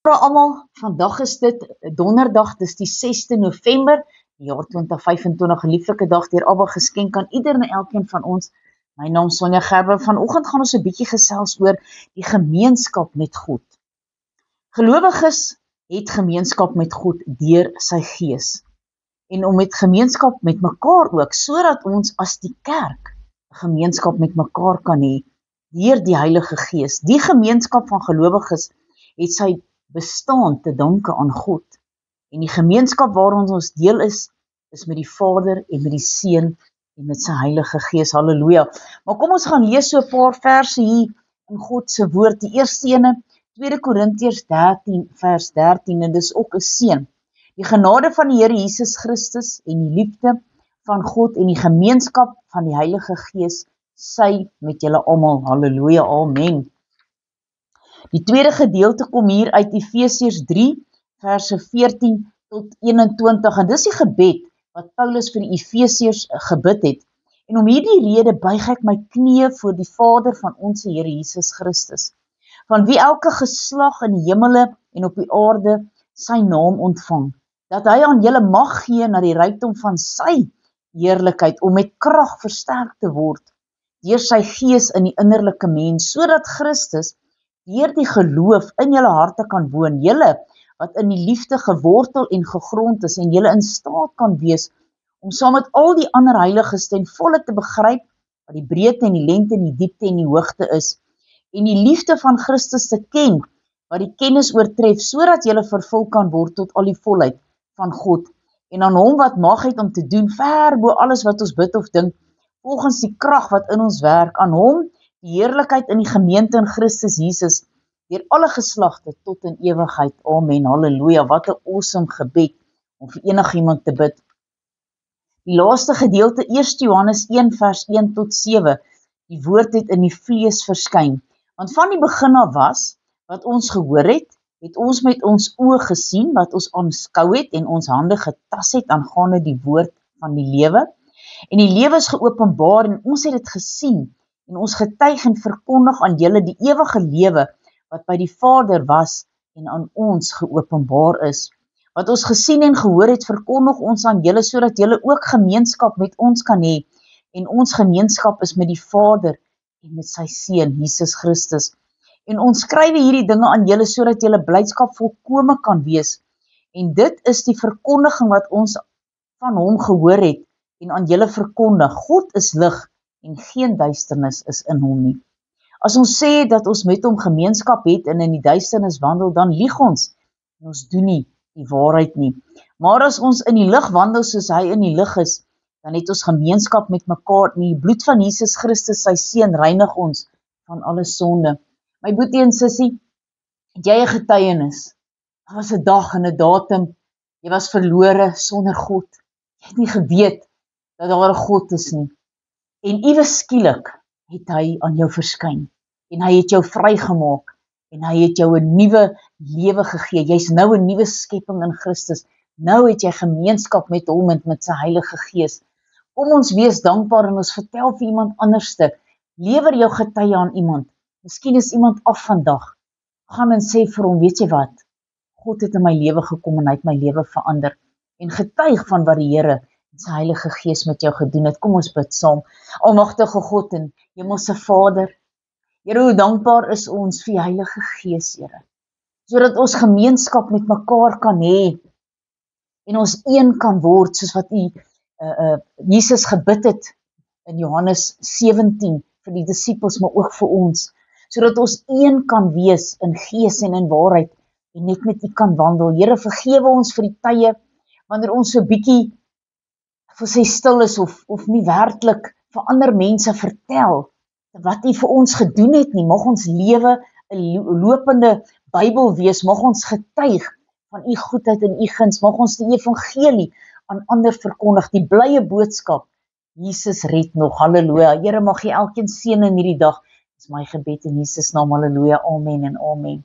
Almal, vandag is dit donderdag, dis die 6de November, die jaar 2025, 'n lieflike dag deur Abba geskenk aan ieder en elkeen van ons. My naam is Sonja Gerber. Vanoggend gaan ons 'n bietjie gesels oor die gemeenskap met God. Gelowiges het gemeenskap met God deur sy Gees. En om met gemeenskap met mekaar ook, sodat ons as die kerk 'n gemeenskap met mekaar kan hê deur die Heilige Gees. Die gemeenskap van gelowiges het sy bestaan te danke aan God. En die gemeenskap waarin ons deel is met die Vader en met die Seun en met sy Heilige Gees. Halleluja. Maar kom ons gaan lees so 'n paar verse hier in God se woord. Die eerste ene, 2 Korintiërs 13 vers 13, en dis ook 'n seën. Die genade van die Here Jesus Christus en die liefde van God en die gemeenskap van die Heilige Gees sy met julle almal. Halleluja. Amen. Die tweede gedeelte kom hier uit Efesiërs 3, verse 14 tot 21, en dis die gebed wat Paulus vir die Efesiërs gebid het. En om hierdie rede buig ek my knieë voor die Vader van ons Here Jesus Christus, van wie elke geslag in die hemele en op die aarde sy naam ontvang, dat hy aan julle mag gee na die rykdom van sy heerlikheid, om met krag versterk te word, deur sy Gees in die innerlike mens, sodat Christus deur die geloof in julle harte kan woon, julle wat in die liefde gewortel en gegrond is, en julle in staat kan wees, om saam met al die ander heiliges ten volle te begryp, wat die breedte en die lengte en die diepte en die hoogte is, en die liefde van Christus te ken, wat die kennis oortref, sodat julle vervul kan word tot al die volheid van God, en aan hom wat mag het om te doen, ver bo alles wat ons bid of dink, volgens die krag wat in ons werk, aan hom die heerlikheid in die gemeente in Christus Jesus, deur alle geslagte tot in ewigheid. Amen. Halleluja. Wat 'n awesome gebed om vir enigiemand te bid. Die laaste gedeelte, 1 Johannes 1 vers 1 tot 7. Die woord het in die vlees verskyn. Want van die begin af was, wat ons gehoor het ons met ons oë gesien, wat ons aanskou het en ons hande getas het aangaande die woord van die lewe. En die lewe is geopenbaar en ons het dit gesien, en ons getuig en verkondig aan julle die ewige lewe wat by die Vader was en aan ons geopenbaar is. Wat ons gesien en gehoor het, verkondig ons aan julle, sodat julle ook gemeenskap met ons kan hê. En ons gemeenskap is met die Vader en met sy Seun, Jesus Christus. En ons skryf hierdie dinge aan julle, sodat julle blydskap volkome kan wees. En dit is die verkondiging wat ons van hom gehoor het en aan julle verkondig. God is lig, en geen duisternis is in hom nie. As ons sê dat ons met hom gemeenskap het en in die duisternis wandel, dan lieg ons, en ons doen nie die waarheid nie. Maar as ons in die lig wandel soos hy in die lig is, dan het ons gemeenskap met mekaar, en die bloed van Jesus Christus, sy Seun, reinig ons van alle sonde. My boetie en sussie, het jy 'n getuienis? Daar was 'n dag en 'n datum, jy was verlore sonder God. Jy het nie geweet dat daar 'n God is nie. En iewes skielik het hy aan jou verskyn, en hy het jou vrygemaak, en hy het jou 'n nuwe lewe gegee. Jy's nou 'n nuwe skepping in Christus. Nou het jy gemeenskap met hom en met sy Heilige Gees. Kom ons wees dankbaar en ons vertel vir iemand anderste. Lewer jou getuie aan iemand. Miskien is iemand af vandag. Gaan en sê vir hom, weet jy wat? God het in my lewe gekom en hy het my lewe verander. En getuig van wat die Here en sy Heilige Gees met jou gedoen het. Kom ons bid saam. Almagtige God en Hemelse Vader, Here, hoe dankbaar is ons vir die Heilige Gees, Here, sodat ons gemeenskap met mekaar kan hê, en ons een kan word, soos wat Jesus gebid het in Johannes 17, vir die disippels, maar ook vir ons, sodat ons een kan wees in gees en in waarheid, en net met U kan wandel. Here, vergewe ons vir die tye, wanneer ons so bietjie vir sy stil is, of nie werklik vir ander mense vertel, wat U vir ons gedoen het nie. Mag ons lewe 'n lopende Bybel wees, mag ons getuig van U goedheid en U guns, mag ons die evangelie aan ander verkondig, die blye boodskap, Jesus red nog. Halleluja. Here, mag U elkeen seën in hierdie dag. Dis my gebed in Jesus naam. Halleluja. Amen en amen.